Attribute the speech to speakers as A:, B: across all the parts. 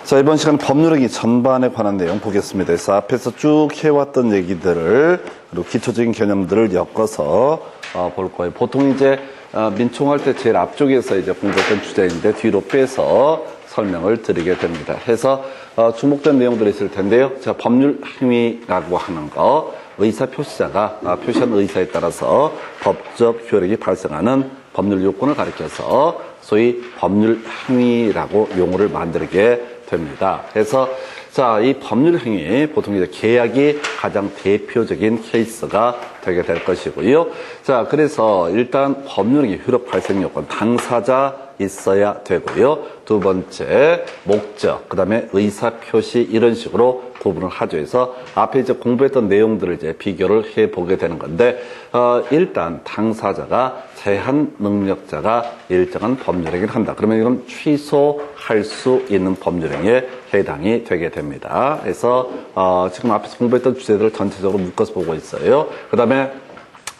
A: 자, 이번 시간은 법률행위 전반에 관한 내용 보겠습니다. 그래서 앞에서 쭉 해왔던 얘기들을, 그리고 기초적인 개념들을 엮어서 볼 거예요. 보통 이제 민총할 때 제일 앞쪽에서 이제 공부했던 주제인데 뒤로 빼서 설명을 드리게 됩니다. 해서 주목된 내용들이 있을 텐데요. 자, 법률행위라고 하는 거, 의사표시자가 표시한 의사에 따라서 법적 효력이 발생하는 법률 요건을 가리켜서 소위 법률행위라고 용어를 만들게 됩니다. 그래서 자, 이 법률행위 보통 이제 계약이 가장 대표적인 케이스가 되게 될 것이고요. 자, 그래서 일단 법률행위 효력 발생 요건 당사자 있어야 되고요. 두 번째 목적, 그다음에 의사 표시 이런 식으로 구분을 하죠. 그래서 앞에 이제 공부했던 내용들을 이제 비교를 해 보게 되는 건데 일단 당사자가 제한 능력자가 일정한 법률행위를 한다. 그러면 이건 취소할 수 있는 법률행위에 해당이 되게 됩니다. 그래서 지금 앞에서 공부했던 주제들을 전체적으로 묶어서 보고 있어요. 그다음에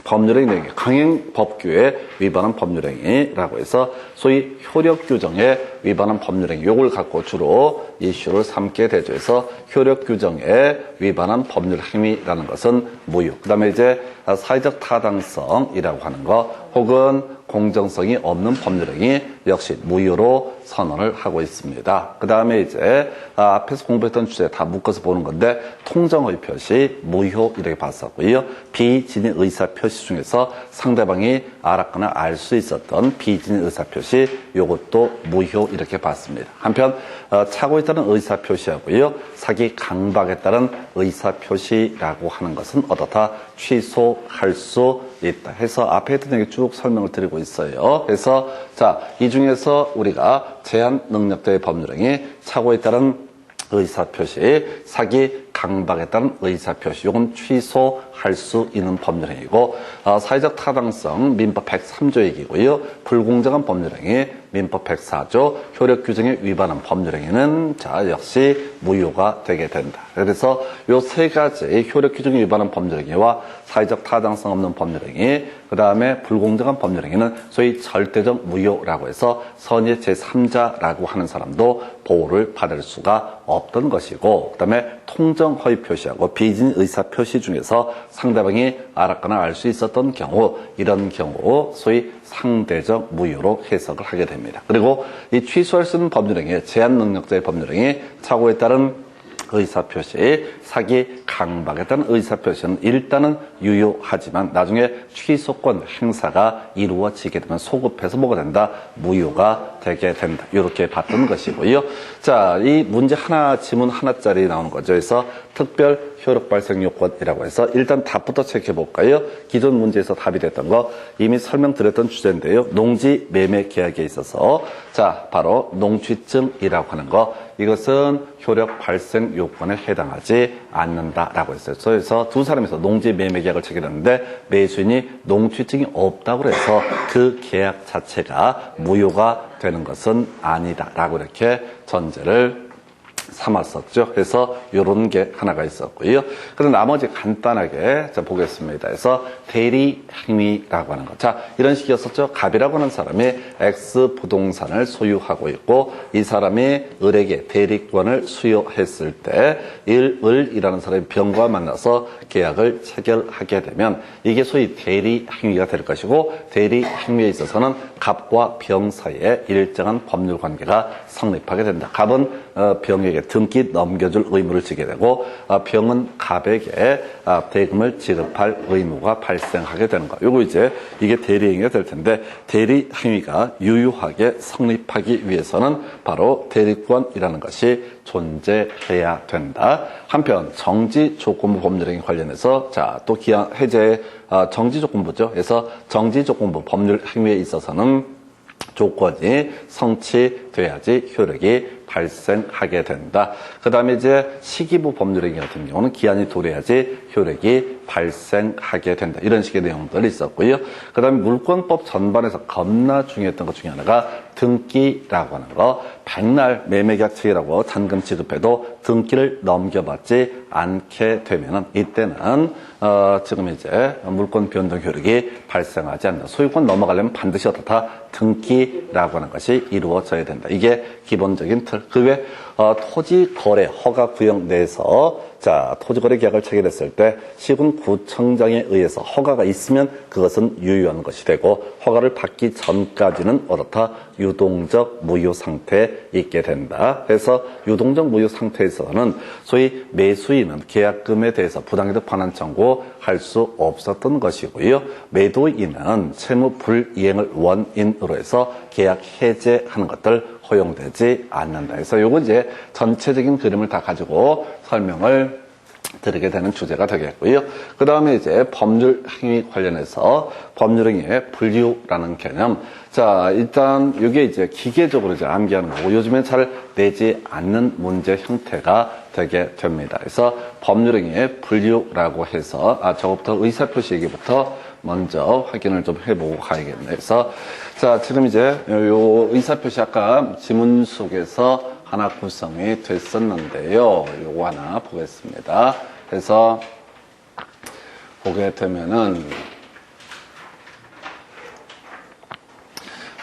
A: 법률행위, 강행법규에 위반한 법률행위라고 해서 소위 효력규정에 위반한 법률행위, 요걸 갖고 주로 이슈를 삼게 되죠. 그래서 효력규정에 위반한 법률행위라는 것은 무효. 그 다음에 이제 사회적 타당성이라고 하는 거, 혹은 공정성이 없는 법률행위 역시 무효로 선언을 하고 있습니다. 그 다음에 이제 앞에서 공부했던 주제 다 묶어서 보는 건데, 통정의 표시 무효 이렇게 봤었고요. 비진의 의사 표시 중에서 상대방이 알았거나 알 수 있었던 비진의 의사 표시, 요것도 무효 이렇게 봤습니다. 한편 차고에 따른 의사 표시하고요, 사기 강박에 따른 의사 표시라고 하는 것은 어떻다? 취소할 수 있다. 해서 앞에 했던 얘기 쭉 설명을 드리고 있어요. 그래서 자, 이 중에서 우리가 제한 능력자의 법률행위, 착오에 따른 의사표시, 사기 강박에 따른 의사표시, 요건 취소할 수 있는 법률행위고, 사회적 타당성 민법 103조 얘기고요. 불공정한 법률행위 민법 104조, 효력규정에 위반한 법률행위는 자, 역시 무효가 되게 된다. 그래서 요 세 가지 효력규정에 위반한 법률행위와 사회적 타당성 없는 법률행위, 그 다음에 불공정한 법률행위는 소위 절대적 무효라고 해서 선의 제3자라고 하는 사람도 보호를 받을 수가 없던 것이고, 그 다음에 통정 허위 표시하고 비진 의사 표시 중에서 상대방이 알았거나 알 수 있었던 경우, 이런 경우 소위 상대적 무효로 해석을 하게 됩니다. 그리고 이 취소할 수 있는 법률행위, 제한 능력자의 법률행위, 착오에 따른 의사표시, 사기 강박에 따른 의사표시는 일단은 유효하지만 나중에 취소권 행사가 이루어지게 되면 소급해서 뭐가 된다? 무효가 되게 된다. 이렇게 봤던 것이고요. 자, 이 문제 하나, 지문 하나짜리 나오는 거죠. 그래서 특별 효력 발생 요건이라고 해서 일단 답부터 체크해 볼까요? 기존 문제에서 답이 됐던 거 이미 설명드렸던 주제인데요. 농지 매매 계약에 있어서 자, 바로 농취증이라고 하는 거, 이것은 효력 발생 요건에 해당하지 않는다라고 했어요. 그래서 두 사람에서 농지 매매 계약을 체결했는데 매수인이 농취증이 없다고 해서 그 계약 자체가 무효가 되는 것은 아니다라고 이렇게 전제를 삼았었죠. 그래서 이런 게 하나가 있었고요. 그럼 나머지 간단하게 자 보겠습니다. 그래서 대리행위라고 하는 것. 자, 이런 식이었었죠. 갑이라고 하는 사람이 X 부동산을 소유하고 있고, 이 사람이 을에게 대리권을 수여했을 때 을이라는 사람이 병과 만나서 계약을 체결하게 되면 이게 소위 대리행위가 될 것이고, 대리행위에 있어서는 갑과 병 사이에 일정한 법률 관계가 성립하게 된다. 갑은 병에게 등기 넘겨줄 의무를 지게 되고, 병은 갑에게 대금을 지급할 의무가 발생하게 되는 거예요. 요거 이제 이게 대리행위가 될 텐데, 대리행위가 유효하게 성립하기 위해서는 바로 대리권이라는 것이 존재해야 된다. 한편 정지조건부 법률행위 관련해서 자, 또 기한 해제의 정지조건부죠. 그래서 정지조건부 법률행위에 있어서는 조건이 성취돼야지 효력이 발생하게 된다. 그 다음에 이제 시기부 법률행위 같은 경우는 기한이 도래해야지 효력이 발생하게 된다. 이런 식의 내용들이 있었고요. 그 다음에 물권법 전반에서 겁나 중요했던 것 중에 하나가 등기라고 하는 거. 백날 매매계약 체결하고 잔금 지급해도 등기를 넘겨받지 않게 되면은 이때는 지금 이제 물권 변동 효력이 발생하지 않는다. 소유권 넘어가려면 반드시 어떻다? 등기라고 하는 것이 이루어져야 된다. 이게 기본적인 틀. 그 외 토지 거래 허가 구역 내에서 자, 토지거래 계약을 체결했을 때 시군구청장에 의해서 허가가 있으면 그것은 유효한 것이 되고 허가를 받기 전까지는 어떻다? 유동적 무효 상태에 있게 된다. 그래서 유동적 무효 상태에서는 소위 매수인은 계약금에 대해서 부당이득 반환 청구할 수 없었던 것이고요. 매도인은 채무 불이행을 원인으로 해서 계약 해제하는 것들 허용되지 않는다. 그래서 요거 이제 전체적인 그림을 다 가지고 설명을 드리게 되는 주제가 되겠고요. 그 다음에 이제 법률 행위 관련해서 법률 행위의 분류라는 개념. 자, 일단 이게 이제 기계적으로 이제 암기하는 거고 요즘에 잘 내지 않는 문제 형태가 되게 됩니다. 그래서 법률 행위의 분류라고 해서 저거부터 의사표시 얘기부터 먼저 확인을 좀 해보고 가야겠네요. 그래서 자, 지금 이제 요 의사표시 아까 지문 속에서 하나 구성이 됐었는데요. 요거 하나 보겠습니다. 그래서 보게 되면은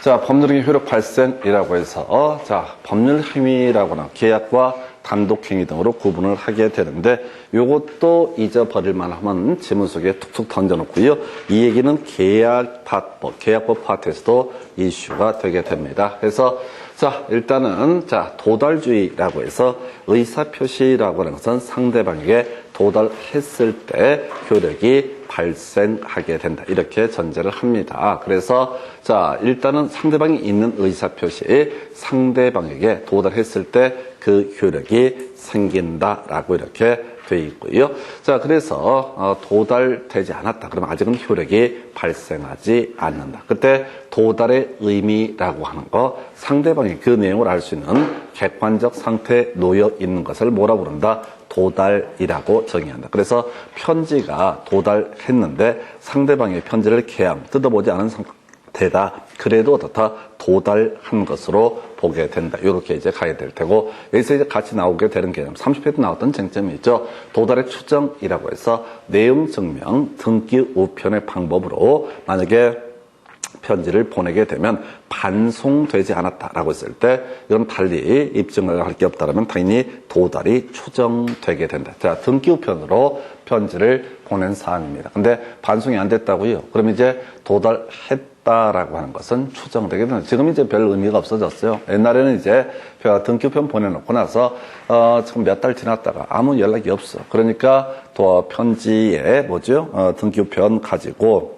A: 자, 법률행위 효력 발생이라고 해서 자, 법률행위라고는 계약과 단독행위 등으로 구분을 하게 되는데 요것도 잊어버릴만 하면 지문 속에 툭툭 던져놓고요. 이 얘기는 계약법 파트에서도 이슈가 되게 됩니다. 그래서 자, 일단은 자, 도달주의라고 해서 의사표시라고 하는 것은 상대방에게 도달했을 때 효력이 발생하게 된다. 이렇게 전제를 합니다. 그래서 자, 일단은 상대방이 있는 의사표시에 상대방에게 도달했을 때 그 효력이 생긴다라고 이렇게 되어 있고요. 자, 그래서 도달되지 않았다. 그러면 아직은 효력이 발생하지 않는다. 그때 도달의 의미라고 하는 거 상대방이 그 내용을 알 수 있는 객관적 상태에 놓여 있는 것을 뭐라 부른다? 도달이라고 정의한다. 그래서 편지가 도달했는데 상대방의 편지를 개함, 뜯어보지 않은 상태다. 그래도 어떻다? 도달한 것으로 보게 된다. 이렇게 이제 가야 될 테고, 여기서 이제 같이 나오게 되는 개념, 30회 때 나왔던 쟁점이 있죠. 도달의 추정이라고 해서 내용 증명, 등기 우편의 방법으로 만약에 편지를 보내게 되면 반송되지 않았다라고 했을 때 이건 달리 입증을 할 게 없다라면 당연히 도달이 추정되게 된다. 자, 등기 우편으로 편지를 보낸 사안입니다. 근데 반송이 안 됐다고요. 그럼 이제 도달했다라고 하는 것은 추정되게 된다. 지금 이제 별 의미가 없어졌어요. 옛날에는 이제 등기 우편 보내놓고 나서 지금 몇 달 지났다가 아무 연락이 없어. 그러니까 또 편지에 뭐죠? 등기 우편 가지고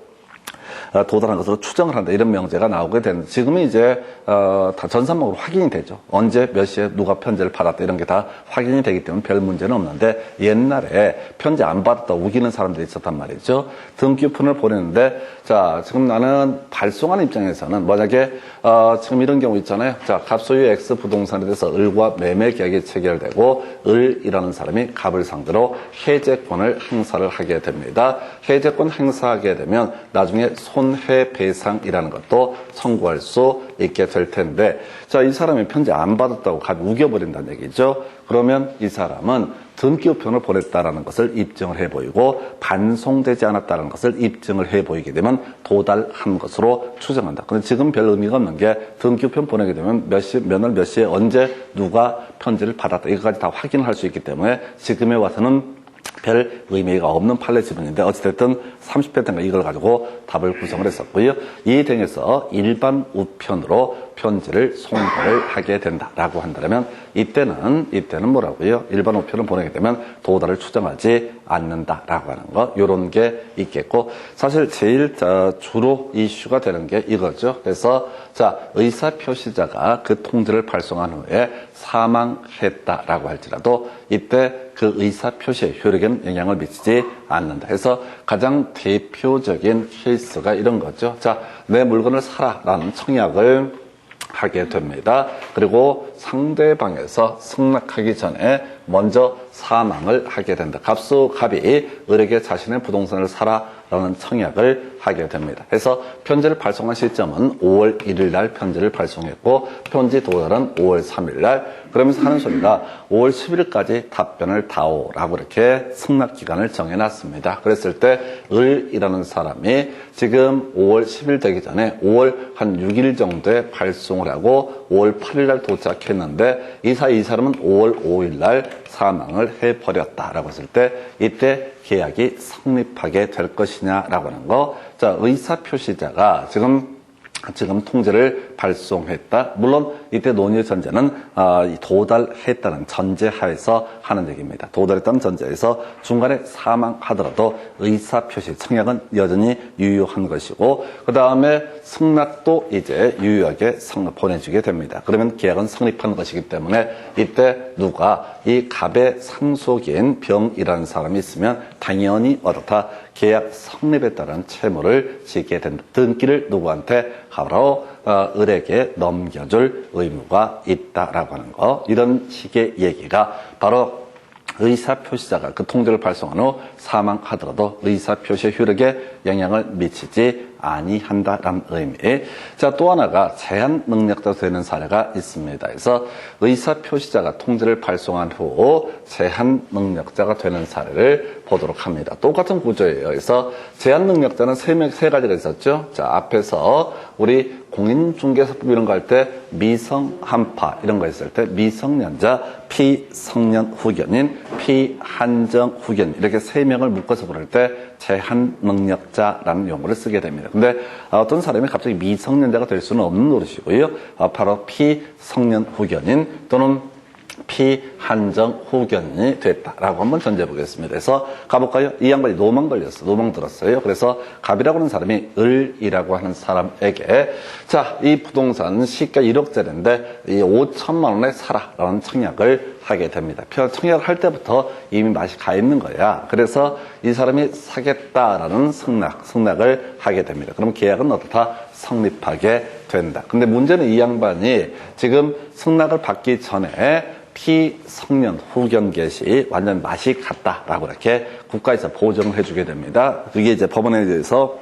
A: 도달한 것으로 추정을 한다. 이런 명제가 나오게 되는데 지금은 이제 다 전산망으로 확인이 되죠. 언제 몇 시에 누가 편지를 받았다 이런 게 다 확인이 되기 때문에 별 문제는 없는데 옛날에 편지 안 받았다 우기는 사람들이 있었단 말이죠. 등기우편을 보내는데 자, 지금 나는 발송하는 입장에서는 만약에 지금 이런 경우 있잖아요. 자, 갑소유 X 부동산에 대해서 을과 매매 계약이 체결되고 을이라는 사람이 갑을 상대로 해제권을 행사를 하게 됩니다. 해제권 행사하게 되면 나중에 손해배상이라는 것도 청구할 수 있게 될 텐데 자, 이 사람이 편지 안 받았다고 갑이 우겨버린다는 얘기죠. 그러면 이 사람은 등기우편을 보냈다라는 것을 입증을 해보이고 반송되지 않았다는 것을 입증을 해보이게 되면 도달한 것으로 추정한다. 그런데 지금 별 의미가 없는 게 등기우편 보내게 되면 몇 시, 몇 월 몇 시에 언제 누가 편지를 받았다 이거까지 다 확인할 수 있기 때문에 지금에 와서는 별 의미가 없는 판례 지문인데 어찌됐든 30회 때는 이걸 가지고 답을 구성을 했었고요. 이 등에서 일반 우편으로 편지를 송부를 하게 된다라고 한다면 이때는 뭐라고요? 일반 우편을 보내게 되면 도달을 추정하지 않는다라고 하는 거 이런 게 있겠고 사실 제일 주로 이슈가 되는 게 이거죠. 그래서 자, 의사표시자가 그 통지를 발송한 후에 사망했다라고 할지라도 이때 그 의사표시의 효력에는 영향을 미치지 않는다. 그래서 가장 대표적인 케이스가 이런 거죠. 자, 내 물건을 사라라는 청약을 하게 됩니다. 그리고 상대방에서 승낙하기 전에 먼저 사망을 하게 된다. 갑이 을에게 자신의 부동산을 사라라는 청약을 하게 됩니다. 그래서 편지를 발송한 시점은 5월 1일 날 편지를 발송했고 편지 도달은 5월 3일 날 그러면서 하는 소리가 5월 10일까지 답변을 다오라고 이렇게 승낙 기간을 정해놨습니다. 그랬을 때 을이라는 사람이 지금 5월 10일 되기 전에 5월 한 6일 정도에 발송을 하고 5월 8일 날 도착해 했는데 이 사람은 5월 5일 날 사망을 해버렸다라고 했을 때 이때 계약이 성립하게 될 것이냐라고 하는 거. 자, 의사표시자가 지금 통지를 발송했다. 물론 이때 논의의 전제는 도달했다는 전제하에서 하는 얘기입니다. 도달했다는 전제에서 중간에 사망하더라도 의사표시 청약은 여전히 유효한 것이고 그 다음에 승낙도 이제 유효하게 보내주게 됩니다. 그러면 계약은 성립한 것이기 때문에 이때 누가 이 갑의 상속인 병이라는 사람이 있으면 당연히 어떻다 계약 성립에 따른 채무를 지게 된다. 등기를 누구한테 바로 을에게 넘겨줄 의무가 있다라고 하는 거. 이런 식의 얘기가 바로 의사표시자가 그 통지를 발송한 후 사망하더라도 의사표시 효력에 영향을 미치지 아니한다라는 의미. 자, 또 하나가 제한 능력자 되는 사례가 있습니다. 그래서 의사표시자가 통지를 발송한 후 제한 능력자가 되는 사례를 보도록 합니다. 똑같은 구조예요. 그래서 제한 능력자는 세 가지가 있었죠. 자, 앞에서 우리 공인중개사법 이런 거 할 때 미성한파 이런 거 있을 때 미성년자, 피성년 후견인, 피한정 후견인 이렇게 세 명을 묶어서 부를 때 제한 능력자라는 용어를 쓰게 됩니다. 근데 어떤 사람이 갑자기 미성년자가 될 수는 없는 노릇이고요. 바로 피성년 후견인 또는 피한정 후견인이 됐다라고 한번 전제해 보겠습니다. 그래서 가볼까요? 이 양반이 노망 걸렸어. 노망 들었어요. 그래서 갑이라고 하는 사람이 을이라고 하는 사람에게 자, 이 부동산 시가 1억짜리인데 이 5천만 원에 사라라는 청약을 하게 됩니다. 청약을 할 때부터 이미 맛이 가 있는 거야. 그래서 이 사람이 사겠다라는 승낙을 하게 됩니다. 그럼 계약은 어떻다? 성립하게 된다. 근데 문제는 이 양반이 지금 승낙을 받기 전에 피성년 후견 개시 완전 맛이 갔다라고 이렇게 국가에서 보정을 해주게 됩니다. 그게 이제 법원에 대해서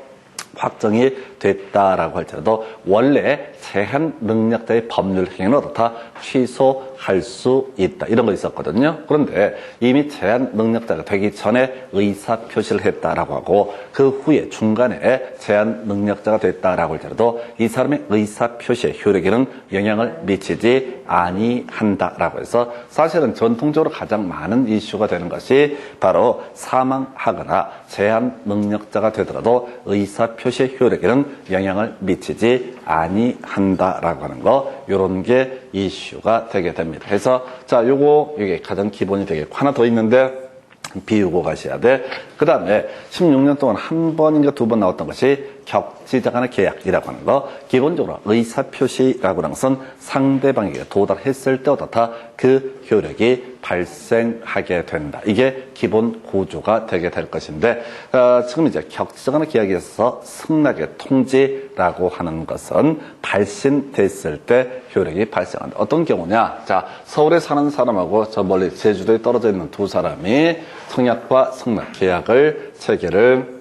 A: 확정이 됐다라고 할지라도 원래 제한 능력자의 법률 행위는 어떻다? 취소할 수 있다. 이런 거 있었거든요. 그런데 이미 제한 능력자가 되기 전에 의사표시를 했다라고 하고 그 후에 중간에 제한 능력자가 됐다라고 할지라도 이 사람의 의사표시의 효력에는 영향을 미치지 아니한다라고 해서 사실은 전통적으로 가장 많은 이슈가 되는 것이 바로 사망하거나 제한 능력자가 되더라도 의사표시의 효력에는 영향을 미치지 아니한다라고 하는 거, 요런 게 이슈가 되게 됩니다. 그래서 자, 이게 가장 기본이 되겠고 하나 더 있는데 비우고 가셔야 돼. 그 다음에 16년 동안 한 번인가 두 번 나왔던 것이 격지자 간의 계약이라고 하는 거. 기본적으로 의사표시라고 하는 것은 상대방에게 도달했을 때 어떻다? 그 효력이 발생하게 된다. 이게 기본 구조가 되게 될 것인데 지금 이제 격지자 간의 계약에 있어서 승낙의 통지라고 하는 것은 발신됐을 때 효력이 발생한다. 어떤 경우냐? 자, 서울에 사는 사람하고 저 멀리 제주도에 떨어져 있는 두 사람이 청약과 승낙 계약을 체결을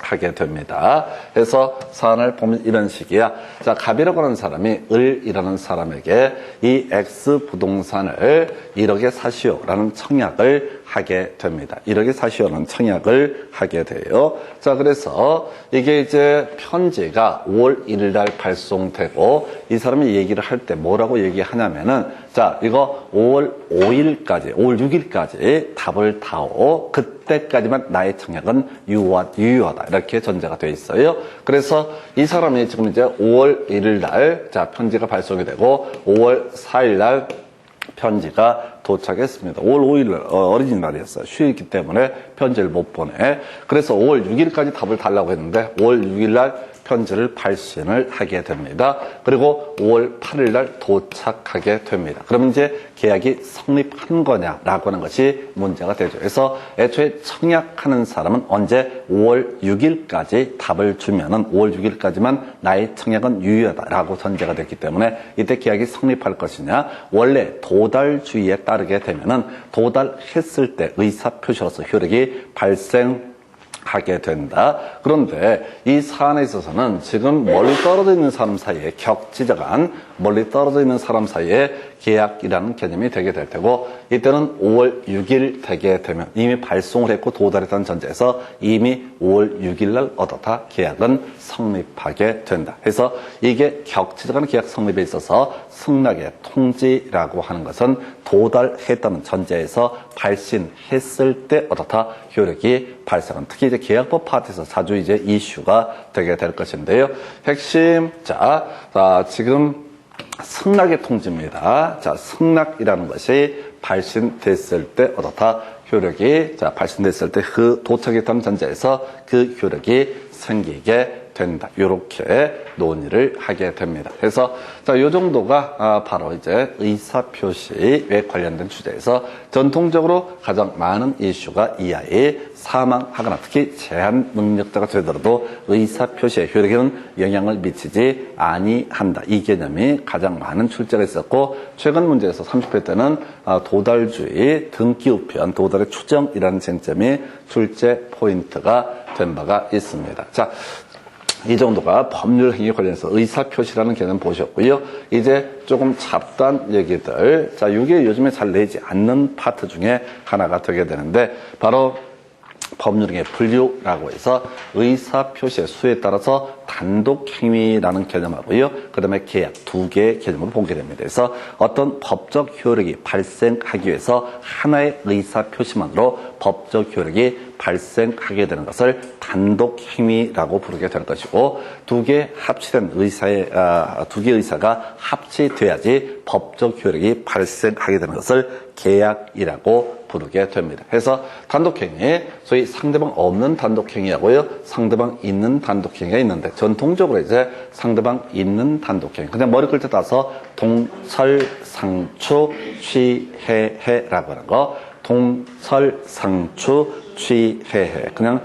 A: 하게 됩니다. 그래서 사안을 보면 이런 식이야. 자, 갑이라고 하는 사람이 을이라는 사람에게 이 X 부동산을 1억에 사시오라는 청약을 하게 됩니다. 1억에 사시오라는 청약을 하게 돼요. 자, 그래서 이게 이제 편지가 5월 1일 날 발송되고 이 사람이 얘기를 할 때 뭐라고 얘기하냐면은 자, 이거 5월 5일까지, 5월 6일까지 답을 다오. 그때까지만 나의 청약은 유효하다. 이렇게 전제가 되어 있어요. 그래서 이 사람이 지금 이제 5월 1일 날, 자, 편지가 발송이 되고 5월 4일 날 편지가 도착했습니다. 5월 5일 어린이날이었어요. 휴일이기 때문에 편지를 못 보내. 그래서 5월 6일까지 답을 달라고 했는데 5월 6일 날 편지를 발신을 하게 됩니다. 그리고 5월 8일 날 도착하게 됩니다. 그러면 이제 계약이 성립한 거냐라고 하는 것이 문제가 되죠. 그래서 애초에 청약하는 사람은 언제 5월 6일까지 답을 주면은 5월 6일까지만 나의 청약은 유효하다라고 전제가 됐기 때문에 이때 계약이 성립할 것이냐. 원래 도달주의에 따르게 되면은 도달했을 때 의사표시로서 효력이 발생하게 된다. 그런데 이 사안에 있어서는 지금 멀리 떨어져 있는 사람 사이에 격지자 간 멀리 떨어져 있는 사람 사이에 계약이라는 개념이 되게 될 테고, 이때는 5월 6일 되게 되면 이미 발송을 했고 도달했다는 전제에서 이미 5월 6일 날 얻어다 계약은 성립하게 된다. 그래서 이게 격치적인 계약 성립에 있어서 승낙의 통지라고 하는 것은 도달했다는 전제에서 발신했을 때 얻어다 효력이 발생한, 특히 이제 계약법 파트에서 자주 이제 이슈가 되게 될 것인데요. 핵심, 지금 승낙의 통지입니다. 승낙이라는 것이 발신됐을 때 얻어다 효력이, 발신됐을 때 그 도착했다는 전제에서 그 효력이 생기게 된다. 이렇게 논의를 하게 됩니다. 그래서 이 정도가 바로 이제 의사표시에 관련된 주제에서 전통적으로 가장 많은 이슈가 이 아이 사망하거나 특히 제한 능력자가 되더라도 의사표시의 효력에는 영향을 미치지 아니한다. 이 개념이 가장 많은 출제가 있었고, 최근 문제에서 30회 때는 도달주의, 등기우편, 도달의 추정이라는 쟁점이 출제 포인트가 된 바가 있습니다. 이 정도가 법률 행위에 관련해서 의사표시라는 개념 보셨고요. 이제 조금 잡다한 얘기들. 이게 요즘에 잘 내지 않는 파트 중에 하나가 되게 되는데, 바로 법률행위 분류라고 해서 의사표시의 수에 따라서 단독행위라는 개념하고요. 그 다음에 계약 두 개의 개념으로 보게 됩니다. 그래서 어떤 법적 효력이 발생하기 위해서 하나의 의사표시만으로 법적 효력이 발생하게 되는 것을 단독행위라고 부르게 될 것이고, 두 개 합치된 두 개의 의사가 합치돼야지 법적 효력이 발생하게 되는 것을 계약이라고 부르게 됩니다. 그래서 단독행위, 소위 상대방 없는 단독행위하고요, 상대방 있는 단독행위가 있는데, 전통적으로 이제 상대방 있는 단독행위, 그냥 머리 끌 때 따서 동설상추 취해해라고 하는 거, 동설상추 취해해. 그냥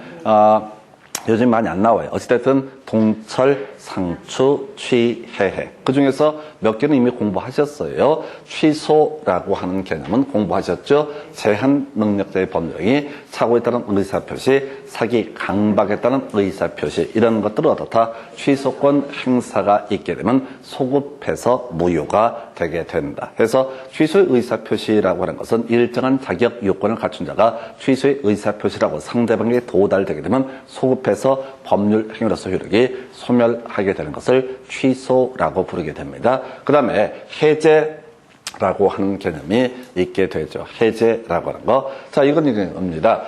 A: 요즘 많이 안 나와요. 어찌됐든 동철상추 취해해. 그 중에서 몇 개는 이미 공부하셨어요. 취소라고 하는 개념은 공부하셨죠. 제한 능력자의 법령이 착오에 따른 의사표시, 사기 강박에 따른 의사표시, 이런 것들을 얻어다 취소권 행사가 있게 되면 소급해서 무효가 되게 된다. 그래서 취소의 의사표시라고 하는 것은 일정한 자격 요건을 갖춘 자가 취소의 의사표시라고 상대방에게 도달되게 되면 소급해서 법률 행위로서 효력이 소멸하게 되는 것을 취소라고 부르게 됩니다. 그 다음에 해제라고 하는 개념이 있게 되죠. 해제라고 하는 거. 이건 이겁니다.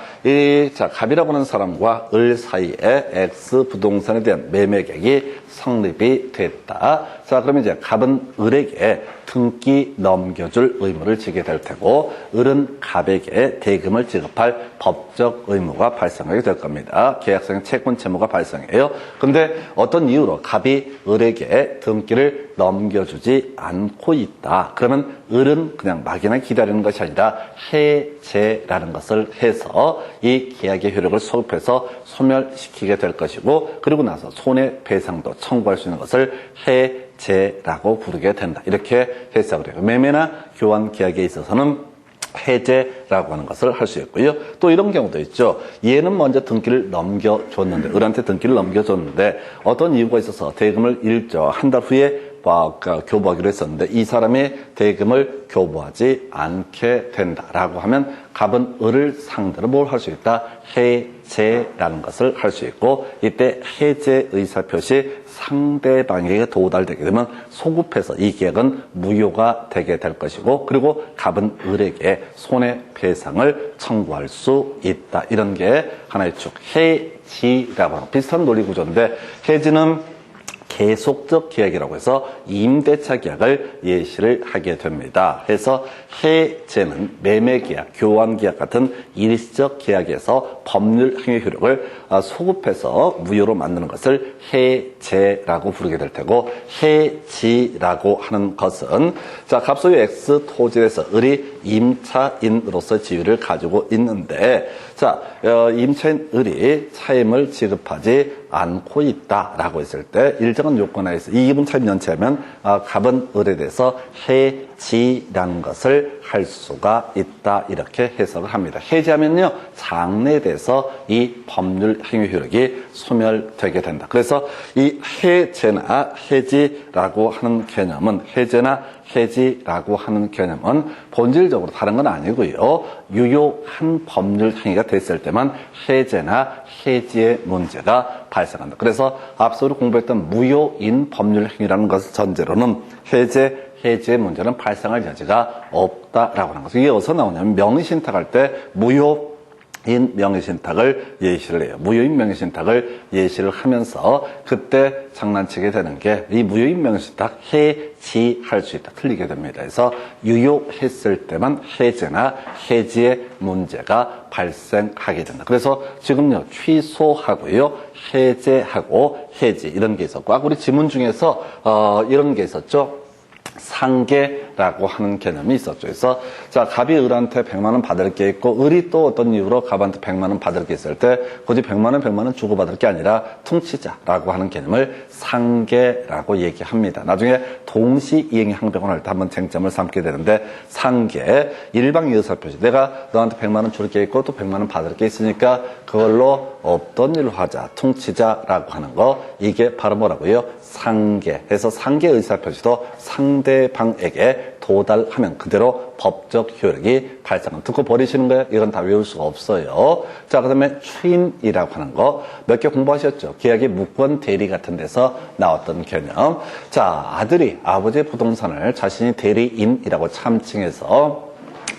A: 갑이라고 하는 사람과 을 사이에 X 부동산에 대한 매매 계약이 성립이 됐다. 그러면 이제 갑은 을에게 등기 넘겨줄 의무를 지게 될 테고, 을은 갑에게 대금을 지급할 법적 의무가 발생하게 될 겁니다. 계약상의 채권 채무가 발생해요. 근데 어떤 이유로 갑이 을에게 등기를 넘겨주지 않고 있다. 그러면 을은 그냥 막연하게 기다리는 것이 아니라 해제라는 것을 해서 이 계약의 효력을 소급해서 소멸시키게 될 것이고, 그리고 나서 손해배상도 청구할 수 있는 것을 해제라고 부르게 된다. 이렇게 해석을 해요. 매매나 교환 계약에 있어서는 해제라고 하는 것을 할 수 있고요. 또 이런 경우도 있죠. 얘는 먼저 등기를 넘겨줬는데, 을한테 등기를 넘겨줬는데 어떤 이유가 있어서 대금을 한 달 후에 교부하기로 했었는데 이 사람이 대금을 교부하지 않게 된다라고 하면 갑은 을을 상대로 뭘 할 수 있다? 해제라는 것을 할 수 있고, 이때 해제 의사표시 상대방에게 도달되게 되면 소급해서 이 계약은 무효가 되게 될 것이고, 그리고 갑은 을에게 손해배상을 청구할 수 있다. 이런 게 하나의 축, 해지라고 하는 비슷한 논리 구조인데, 해지는 계속적 계약이라고 해서 임대차 계약을 예시를 하게 됩니다. 그래서 해제는 매매 계약, 교환 계약 같은 일시적 계약에서 법률 행위 효력을 소급해서 무효로 만드는 것을 해제라고 부르게 될 테고, 해지라고 하는 것은 갑소유 X 토지에서 을이 임차인으로서 지위를 가지고 있는데, 임차인 을이 차임을 지급하지 않고 있다라고 했을 때 일정한 요건하에서 이 기분 차임 연체하면 갑은 을에 대해서 해지라는 것을 할 수가 있다. 이렇게 해석을 합니다. 해지하면요, 장래돼서 이 법률 행위 효력이 소멸되게 된다. 그래서 이 해제나 해지라고 하는 개념은 해제나 해지라고 하는 개념은 본질적으로 다른 건 아니고요. 유효한 법률 행위가 됐을 때만 해제나 해지의 문제가 발생한다. 그래서 앞서 우리 공부했던 무효인 법률 행위라는 것을 전제로는 해지의 문제는 발생할 여지가 없다라고 하는 거죠. 이게 어디서 나오냐면 명의신탁할 때 무효인 명의신탁을 예시를 해요. 무효인 명의신탁을 예시를 하면서 그때 장난치게 되는 게 이 무효인 명의신탁 해지할 수 있다. 틀리게 됩니다. 그래서 유효했을 때만 해제나 해지의 문제가 발생하게 된다. 그래서 지금요, 취소하고요, 해제하고 해지 이런 게 있었고, 아까 우리 지문 중에서 이런 게 있었죠. 상계라고 하는 개념이 있었죠. 그래서 자, 갑이 을한테 100만 원 받을 게 있고 을이 또 어떤 이유로 갑한테 100만 원 받을 게 있을 때 굳이 100만 원 주고받을 게 아니라 퉁치자라고 하는 개념을 상계라고 얘기합니다. 나중에 동시이행의 항변을 할 때 한번 쟁점을 삼게 되는데 상계, 일방의 의사표시. 내가 너한테 100만 원 줄 게 있고 또 100만 원 받을 게 있으니까 그걸로 없던 일로 하자, 퉁치자라고 하는 거. 이게 바로 뭐라고요? 상계. 해서 상계 의사표시도 상대방에게 도달하면 그대로 법적 효력이 발생합니다. 듣고 버리시는 거예요? 이건 다 외울 수가 없어요. 자, 그 다음에 추인이라고 하는 거 몇 개 공부하셨죠? 계약의 무권 대리 같은 데서 나왔던 개념. 자, 아들이 아버지의 부동산을 자신이 대리인이라고 참칭해서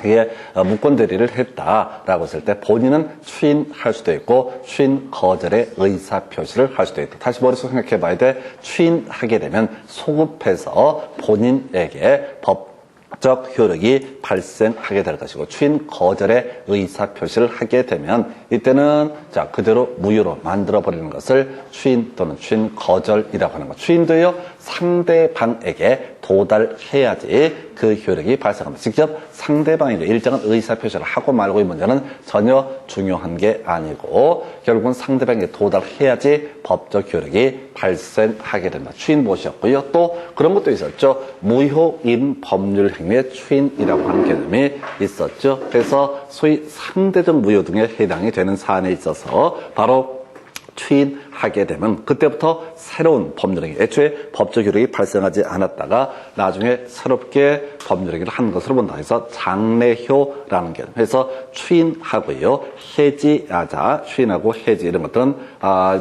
A: 그게 무권 대리를 했다라고 했을 때 본인은 추인할 수도 있고 추인 거절의 의사 표시를 할 수도 있다. 다시 머릿속에 생각해 봐야 돼. 추인하게 되면 소급해서 본인에게 법적 효력이 발생하게 될 것이고 추인 거절의 의사 표시를 하게 되면 이때는 자, 그대로 무효로 만들어 버리는 것을 추인 또는 추인 거절이라고 하는 거. 추인도요, 상대방에게 도달해야지 그 효력이 발생합니다. 직접 상대방에게 일정한 의사표시를 하고 말고의 문제는 전혀 중요한 게 아니고 결국은 상대방에게 도달해야지 법적 효력이 발생하게 됩니다. 추인 보셨고요. 또 그런 것도 있었죠. 무효인 법률 행위의 추인이라고 하는 개념이 있었죠. 그래서 소위 상대적 무효 등에 해당이 되는 사안에 있어서 바로 추인하게 되면 그때부터 새로운 법률행위, 애초에 법적 효력이 발생하지 않았다가 나중에 새롭게 법률행위를 한 것으로 본다 해서 장래효라는 개념. 해서 추인하고요, 해지하자, 추인하고 해지 이런 것들은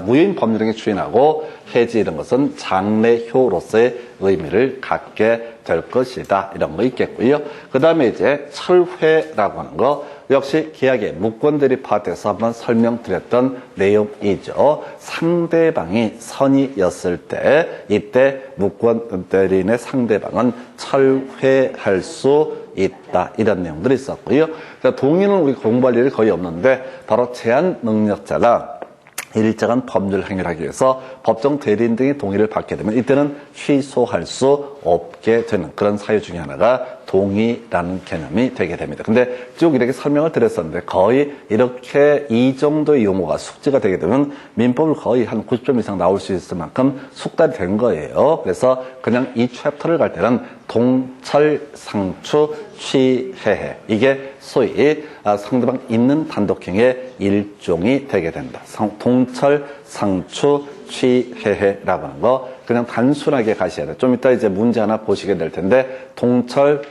A: 무효인 법률행위 추인하고 해지 이런 것은 장래효로서의 의미를 갖게 될 것이다. 이런 거 있겠고요. 그 다음에 이제 철회라고 하는 거. 역시 계약의 무권대리 파트에서 한번 설명드렸던 내용이죠. 상대방이 선의였을 때 이때 무권대리인의 상대방은 철회할 수 있다. 이런 내용들이 있었고요. 동의는 우리 공부할 일이 거의 없는데 바로 제한 능력자가 일정한 법률 행위를 하기 위해서 법정 대리인 등의 동의를 받게 되면 이때는 취소할 수 없게 되는 그런 사유 중에 하나가 동의라는 개념이 되게 됩니다. 근데 쭉 이렇게 설명을 드렸었는데 거의 이렇게 이 정도의 용어가 숙지가 되게 되면 민법을 거의 한 90점 이상 나올 수 있을 만큼 숙달이 된 거예요. 그래서 그냥 이 챕터를 갈 때는 동철, 상추, 취해해. 이게 소위 상대방 있는 단독행위의 일종이 되게 된다. 동철, 상추, 취해해라고 하는 거 그냥 단순하게 가셔야 돼. 좀 이따 이제 문제 하나 보시게 될 텐데 동철,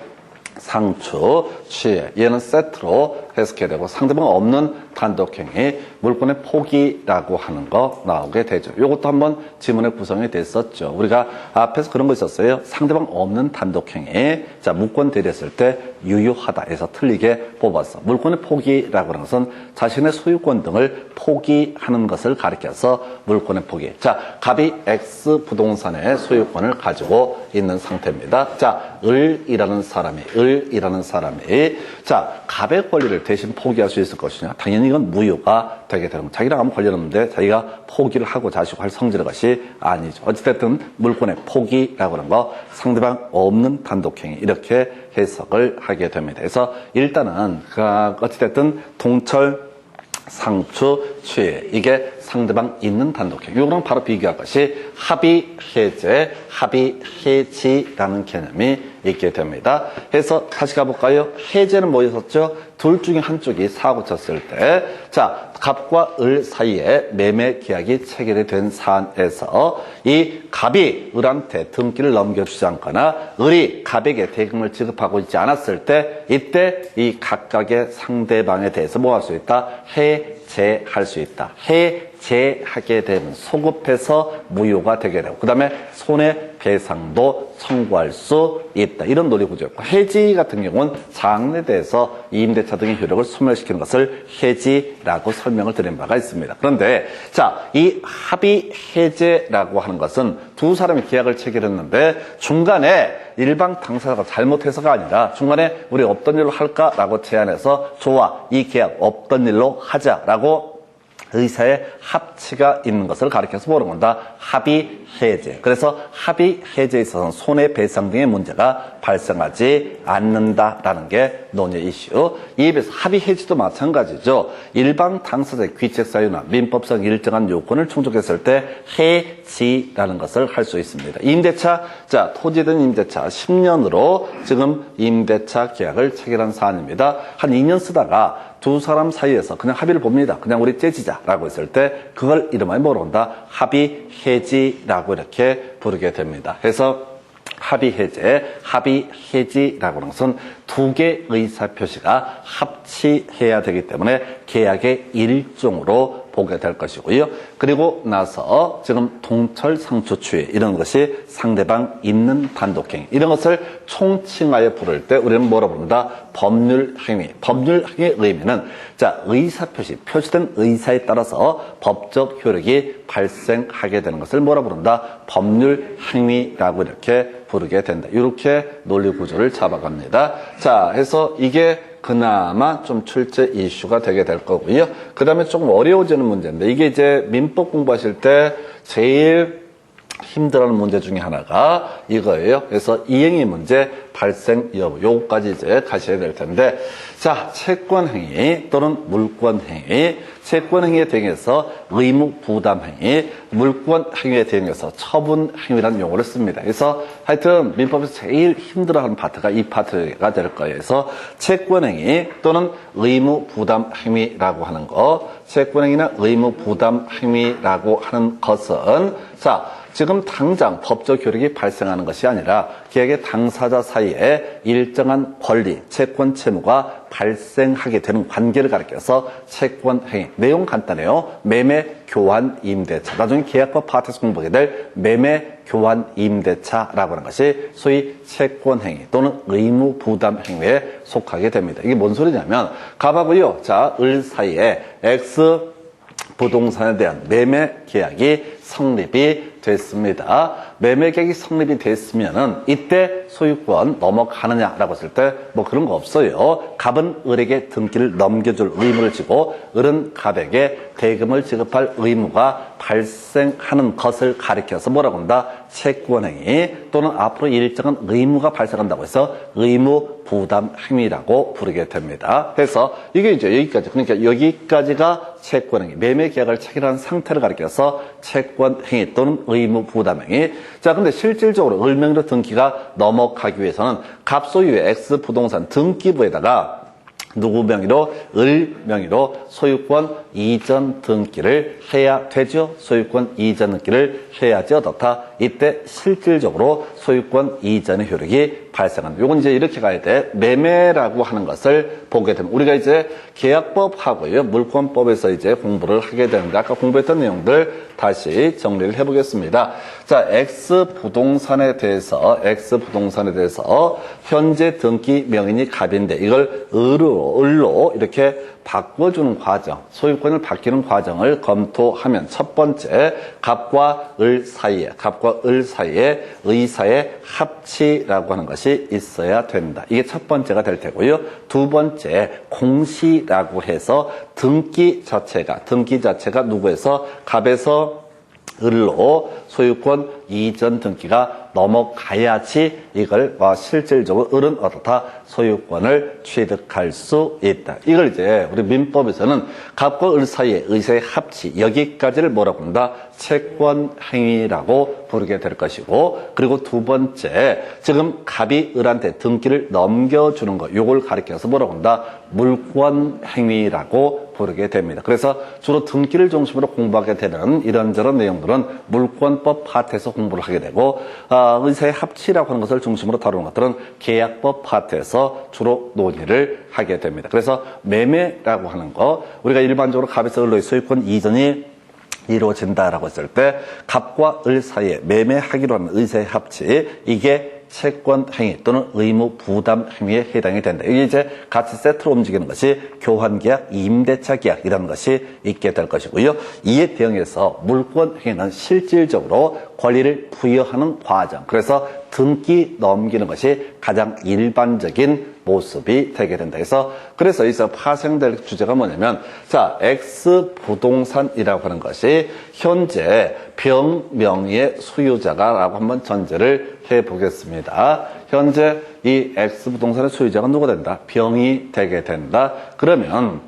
A: 상추, 취해 얘는 세트로 해석해야 되고 상대방 없는 단독행위 물권의 포기라고 하는 거 나오게 되죠. 이것도 한번 지문에 구성이 됐었죠. 우리가 앞에서 그런 거 있었어요. 상대방 없는 단독행위 자 무권 대리했을 때 유효하다 해서 틀리게 뽑았어. 물권의 포기라고 하는 것은 자신의 소유권 등을 포기하는 것을 가리켜서 물권의 포기. 자 갑이 X 부동산의 소유권을 가지고 있는 상태입니다. 자 을이라는 사람이 자 갑의 권리를 대신 포기할 수 있을 것이냐? 당연히 이건 무효가 되게 되는 거죠. 자기랑 아무 관련 없는데 자기가 포기를 하고 자식 활성질할 것이 아니죠. 어찌됐든 물권의 포기라고 하는 거 상대방 없는 단독행위 이렇게 해석을 하게 됩니다. 그래서 일단은 어찌됐든 동철, 상추, 취해. 이게 상대방 있는 단독형. 이거랑 바로 비교할 것이 합의 해제, 합의 해지라는 개념이 있게 됩니다. 해서 다시 가볼까요? 해제는 뭐였었죠? 둘 중에 한쪽이 사고 쳤을 때, 자, 갑과 을 사이에 매매 계약이 체결이 된 사안에서 이 갑이 을한테 등기를 넘겨주지 않거나 을이 갑에게 대금을 지급하고 있지 않았을 때, 이때 이 각각의 상대방에 대해서 뭐 할 수 있다? 해제할 수 있다. 해제하게 되면 소급해서 무효가 되게 되고, 그 다음에 손해배상도 청구할 수 있다. 이런 논리 구조였고, 해지 같은 경우는 사항에 대해서 임대차 등의 효력을 소멸시키는 것을 해지라고 설명을 드린 바가 있습니다. 그런데 자, 이 합의 해제라고 하는 것은 두 사람이 계약을 체결했는데 중간에 일방 당사자가 잘못해서가 아니라 중간에 우리 없던 일로 할까라고 제안해서 좋아, 이 계약 없던 일로 하자라고 의사의 합치가 있는 것을 가리켜서 뭐라고 한다? 합의 해제. 그래서 합의 해제에 있어서는 손해배상 등의 문제가 발생하지 않는다라는 게 논의 이슈. 이에 비해서 합의 해지도 마찬가지죠. 일방 당사자의 귀책 사유나 민법상 일정한 요건을 충족했을 때 해지라는 것을 할 수 있습니다. 임대차, 자, 토지든 임대차 10년으로 지금 임대차 계약을 체결한 사안입니다. 한 2년 쓰다가 두 사람 사이에서 그냥 합의를 봅니다. 그냥 우리 째지자라고 했을 때 그걸 이름하여 뭐로 한다? 합의 해지라고 이렇게 부르게 됩니다. 그래서 합의 해제, 합의 해지라고 하는 것은 두 개의 의사표시가 합치해야 되기 때문에 계약의 일종으로 보게 될 것이고요. 그리고 나서 지금 동철상초추의 이런 것이 상대방 있는 단독행위, 이런 것을 총칭하여 부를 때 우리는 뭐라 부른다? 법률행위. 법률행위의 의미는 자, 의사표시, 표시된 의사에 따라서 법적 효력이 발생하게 되는 것을 뭐라 부른다? 법률행위라고 이렇게 부르게 된다. 이렇게 논리 구조를 잡아갑니다. 자, 해서 이게 그나마 좀 출제 이슈가 되게 될 거고요. 그 다음에 조금 어려워지는 문제인데, 이게 이제 민법 공부하실 때 제일 힘들어하는 문제 중에 하나가 이거예요. 그래서 이행의 문제, 발생 여부, 요거까지 이제 가셔야 될 텐데, 자, 채권행위 또는 물권행위, 채권행위에 대응해서 의무부담행위, 물권행위에 대응해서 처분행위라는 용어를 씁니다. 그래서 하여튼 민법에서 제일 힘들어하는 파트가 이 파트가 될 거예요. 그래서 채권행위 또는 의무부담행위라고 하는 거, 채권행위나 의무부담행위라고 하는 것은 자, 지금 당장 법적 효력이 발생하는 것이 아니라 계약의 당사자 사이에 일정한 권리, 채권 채무가 발생하게 되는 관계를 가리켜서 채권행위. 내용 간단해요. 매매, 교환, 임대차. 나중에 계약법 파트에서 공부하게 될 매매, 교환, 임대차라고 하는 것이 소위 채권행위 또는 의무부담행위에 속하게 됩니다. 이게 뭔 소리냐면 갑하고요, 자, 을 사이에 X 부동산에 대한 매매 계약이 성립이 됐습니다. 매매 계약이 성립이 됐으면은 이때 소유권 넘어가느냐라고 했을 때 뭐 그런 거 없어요. 갑은 을에게 등기를 넘겨줄 의무를 지고 을은 갑에게 대금을 지급할 의무가 발생하는 것을 가리켜서 뭐라고 한다? 채권행위 또는 앞으로 일정한 의무가 발생한다고 해서 의무부담행위라고 부르게 됩니다. 그래서 이게 이제 여기까지, 그러니까 여기까지가 채권행위, 매매 계약을 체결한 상태를 가리켜서 채권행위 또는 의무부담행위. 자, 근데 실질적으로 을 명의로 등기가 넘어가기 위해서는 갑 소유의 X 부동산 등기부에다가 누구 명의로? 을 명의로 소유권 이전 등기를 해야 되죠. 소유권 이전 등기를 해야지 어떻다? 이때 실질적으로 소유권 이전의 효력이 발생한다. 요건 이제 이렇게 가야 돼. 매매라고 하는 것을 보게 되면 우리가 이제 계약법하고요, 물권법에서 이제 공부를 하게 되는데 아까 공부했던 내용들 다시 정리를 해보겠습니다. 자, X 부동산에 대해서 현재 등기 명인이 갑인데 이걸 을로 이렇게 바꿔주는 과정, 소유권을 바뀌는 과정을 검토하면 첫 번째, 갑과 을 사이에 의사의 합치라고 하는 것이 있어야 된다. 이게 첫 번째가 될 테고요. 두 번째, 공시라고 해서 등기 자체가 누구에서? 갑에서 을로 소유권 이전 등기가 넘어가야지 이걸 실질적으로 을은 어떻다? 소유권을 취득할 수 있다. 이걸 이제 우리 민법에서는 갑과 을 사이의 의사의 합치, 여기까지를 뭐라고 한다? 채권행위라고 부르게 될 것이고, 그리고 두 번째, 지금 갑이 을한테 등기를 넘겨주는 것, 요걸 가리켜서 뭐라고 한다? 물권행위라고 부르게 됩니다. 그래서 주로 등기를 중심으로 공부하게 되는 이런저런 내용들은 물권법 파트에서 공부를 하게 되고, 의사의 합치라고 하는 것을 중심으로 다루는 것들은 계약법 파트에서 주로 논의를 하게 됩니다. 그래서 매매라고 하는 거, 우리가 일반적으로 갑에서 을로의 소유권 이전이 이루어진다라고 했을 때 갑과 을 사이에 매매하기로 하는 의사의 합치, 이게 채권 행위 또는 의무 부담 행위에 해당이 된다. 이게 이제 같이 세트로 움직이는 것이 교환계약, 임대차 계약이라는 것이 있게 될 것이고요. 이에 대응해서 물권 행위는 실질적으로 권리를 부여하는 과정, 그래서 등기 넘기는 것이 가장 일반적인 모습이 되게 된다. 그래서 여기서 파생될 주제가 뭐냐면, 자, X 부동산이라고 하는 것이 현재 병 명의의 소유자가라고 한번 전제를 해보겠습니다. 현재 이 X 부동산의 소유자가 누가 된다? 병이 되게 된다. 그러면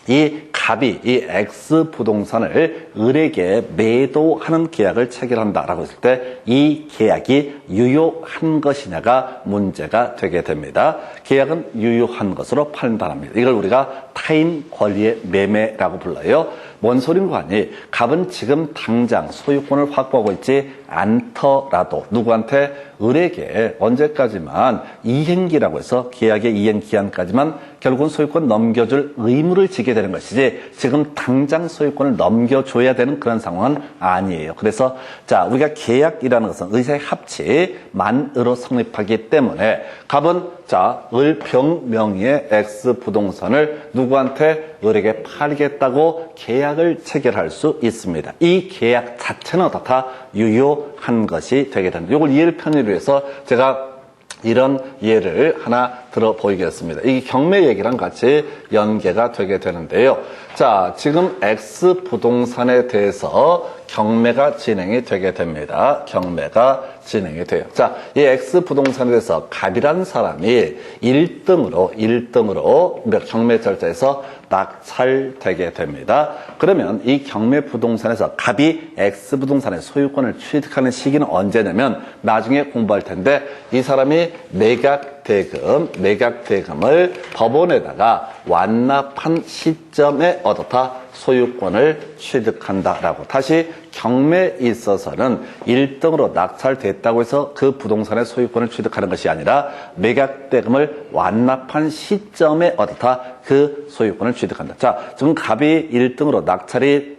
A: 이 갑이 이 X 부동산을 을에게 매도하는 계약을 체결한다라고 했을 때 이 계약이 유효한 것이냐가 문제가 되게 됩니다. 계약은 유효한 것으로 판단합니다. 이걸 우리가 타인 권리의 매매라고 불러요. 뭔 소린가 하니, 갑은 지금 당장 소유권을 확보하고 있지 않더라도 누구한테? 을에게 언제까지만 이행기라고 해서 계약의 이행 기한까지만 결국은 소유권 넘겨줄 의무를 지게 되는 것이지, 지금 당장 소유권을 넘겨줘야 되는 그런 상황은 아니에요. 그래서 자, 우리가 계약이라는 것은 의사의 합치만으로 성립하기 때문에 갑은 자, 을 병 명의의 X 부동산을 누구한테? 을에게 팔겠다고 계약을 체결할 수 있습니다. 이 계약 자체는 어떻다? 유효한 것이 되게 됩니다. 이걸 이해를 편의를 위해서 제가 이런 예를 하나 들어 보이겠습니다. 이게 경매 얘기랑 같이 연계가 되게 되는데요. 자, 지금 X 부동산에 대해서 경매가 진행이 되게 됩니다. 경매가 진행이 돼요. 자, 이 X 부동산에 대해서 갑이라는 사람이 1등으로 경매 절차에서 낙찰되게 됩니다. 그러면 이 경매 부동산에서 갑이 X 부동산의 소유권을 취득하는 시기는 언제냐면 나중에 공부할 텐데, 이 사람이 매각대금을 법원에다가 완납한 시점에 어떻다? 소유권을 취득한다라고. 다시 경매에 있어서는 1등으로 낙찰됐다고 해서 그 부동산의 소유권을 취득하는 것이 아니라 매각대금을 완납한 시점에 어떻다? 그 소유권을 취득한다. 자, 지금 갑이 1등으로 낙찰이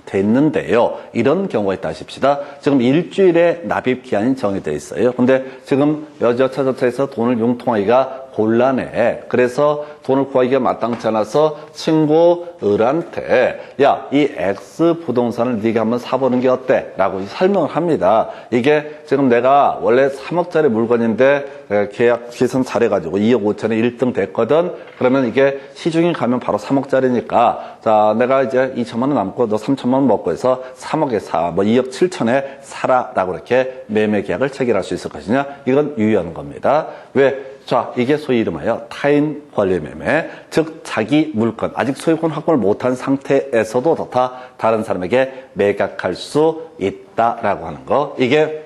A: 됐는데요. 이런 경우가 있다 하십시다. 지금 일주일의 납입 기한이 정해져 있어요. 근데 지금 여차저차해서 돈을 융통하기가 곤란해. 그래서 돈을 구하기가 마땅치 않아서 친구 을한테 야, 이 X 부동산을 네가 한번 사보는 게 어때? 라고 설명을 합니다. 이게 지금 내가 원래 3억짜리 물건인데 계약 계산 잘해가지고 2억 5천에 1등 됐거든. 그러면 이게 시중에 가면 바로 3억짜리니까 자, 내가 이제 2천만 원 남고 너 3천만 원 먹고 해서 3억에 사, 뭐 2억 7천에 사라라고 이렇게 매매 계약을 체결할 수 있을 것이냐? 이건 유효한 겁니다. 왜? 자, 이게 소위 이름하여 타인 권리 매매, 즉 자기 물건, 아직 소유권 확보를 못한 상태에서도 다른 사람에게 매각할 수 있다라고 하는 거. 이게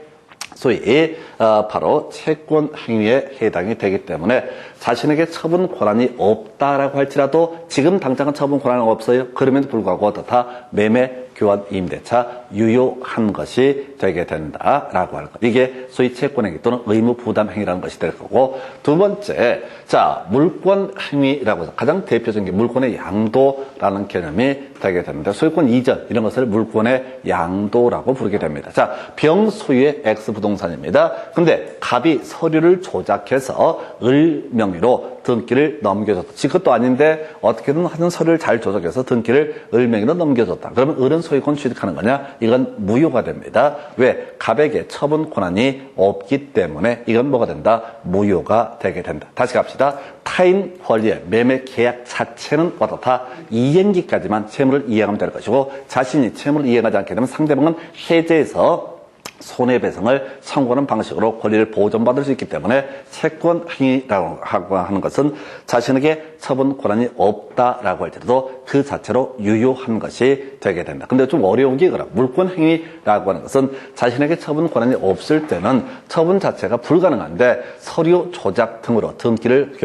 A: 소위 바로 채권 행위에 해당이 되기 때문에 자신에게 처분 권한이 없다라고 할지라도 지금 당장은 처분 권한이 없어요. 그럼에도 불구하고 어떻다? 매매, 교환, 임대차 유효한 것이 되게 된다라고 하는 것. 이게 소위 채권 행위 또는 의무 부담 행위라는 것이 될 거고, 두 번째, 자, 물권 행위라고 해서 가장 대표적인 게 물권의 양도라는 개념이 되게 됩니다. 소유권 이전 이런 것을 물권의 양도라고 부르게 됩니다. 자, 병 소유의 X 부동산입니다. 근데 갑이 서류를 조작해서 을 명의로 등기를 넘겨줬다. 그것도 아닌데 어떻게든 하는 서류를 잘 조작해서 등기를 을 명의로 넘겨줬다. 그러면 을은 소유권 취득하는 거냐? 이건 무효가 됩니다. 왜? 갑에게 처분 권한이 없기 때문에 이건 뭐가 된다? 무효가 되게 된다. 다시 갑시다. 타인 권리의 매매 계약 자체는 어떻다? 이행기까지만 채무를 이행하면 될 것이고, 자신이 채무를 이행하지 않게 되면 상대방은 해제해서 손해배상을 청구하는 방식으로 권리를 보존받을 수 있기 때문에 채권행위라고 하는 것은 자신에게 처분 권한이 없다라고 할지라도 그 자체로 유효한 것이 되게 된다. 근데 좀 어려운 게 이거라. 물권행위라고 하는 것은 자신에게 처분 권한이 없을 때는 처분 자체가 불가능한데 서류 조작 등으로 등기를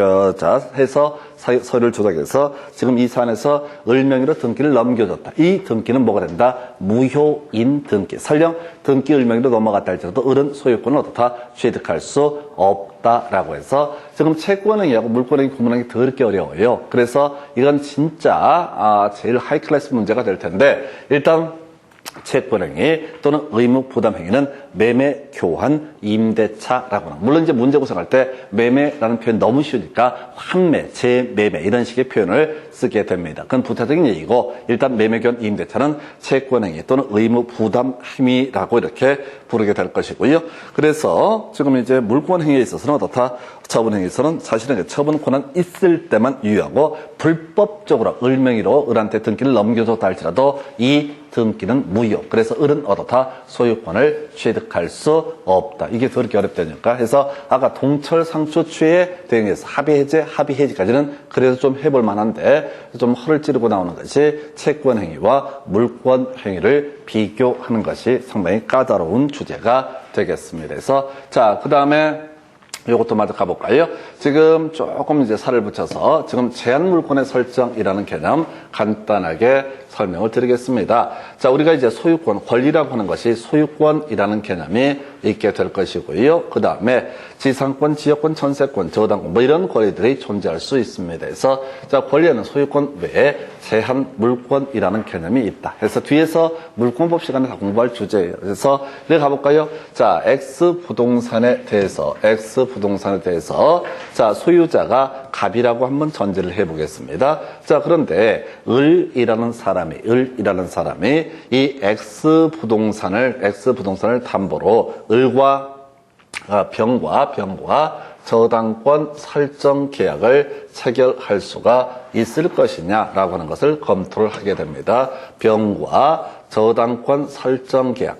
A: 해서 서류를 조작해서 지금 이 사안에서 을명의로 등기를 넘겨줬다. 이 등기는 뭐가 된다? 무효인 등기. 설령 등기 을명의로 넘어갔다 할지라도 을은 소유권을 어떻다? 취득할 수 없다라고 해서 지금 채권행위하고 물권행위 구분하기 더럽게 어려워요. 그래서 이건 진짜 제일 하이클래스 문제가 될 텐데 일단 채권행위 또는 의무부담행위는 매매, 교환, 임대차라고 하는. 물론 이제 문제 구성할 때 매매라는 표현 너무 쉬우니까 환매, 재매매 이런 식의 표현을 쓰게 됩니다. 그건 부차적인 얘기고 일단 매매, 교환, 임대차는 채권행위 또는 의무부담행위라고 이렇게 부르게 될 것이고요. 그래서 지금 이제 물권행위에 있어서는 어떻다? 처분행위에서는 자신에게 처분 권한 있을 때만 유효하고 불법적으로 을명의로 을한테 등기를 넘겨줬다 할지라도 이 등기는 무효. 그래서 을은 어떻다? 소유권을 취득할 수 없다. 이게 더럽게 어렵다니까. 해서 아까 동철 상초 취에 대응해서 합의해제, 합의해지까지는 그래도 좀 해볼 만한데 좀 허를 찌르고 나오는 것이 채권행위와 물권행위를 비교하는 것이 상당히 까다로운 주제가 되겠습니다. 그래서 자, 그 다음에 이것도 마저 가볼까요? 지금 조금 이제 살을 붙여서 지금 제한물권의 설정이라는 개념 간단하게 설명을 드리겠습니다. 자, 우리가 이제 소유권, 권리라고 하는 것이 소유권이라는 개념이 있게 될 것이고요. 그 다음에 지상권, 지역권, 전세권, 저당권 뭐 이런 권리들이 존재할 수 있습니다. 그래서 자, 권리에는 소유권 외에 제한물권이라는 개념이 있다. 그래서 뒤에서 물권법 시간에 다 공부할 주제예요. 그래서 이렇게 가볼까요? 자, X 부동산에 대해서 자, 소유자가 갑이라고 한번 전제를 해보겠습니다. 자, 그런데 을이라는 사람이 이 X 부동산을 담보로 을과 병과 저당권 설정 계약을 체결할 수가 있을 것이냐라고 하는 것을 검토를 하게 됩니다. 병과 저당권 설정 계약,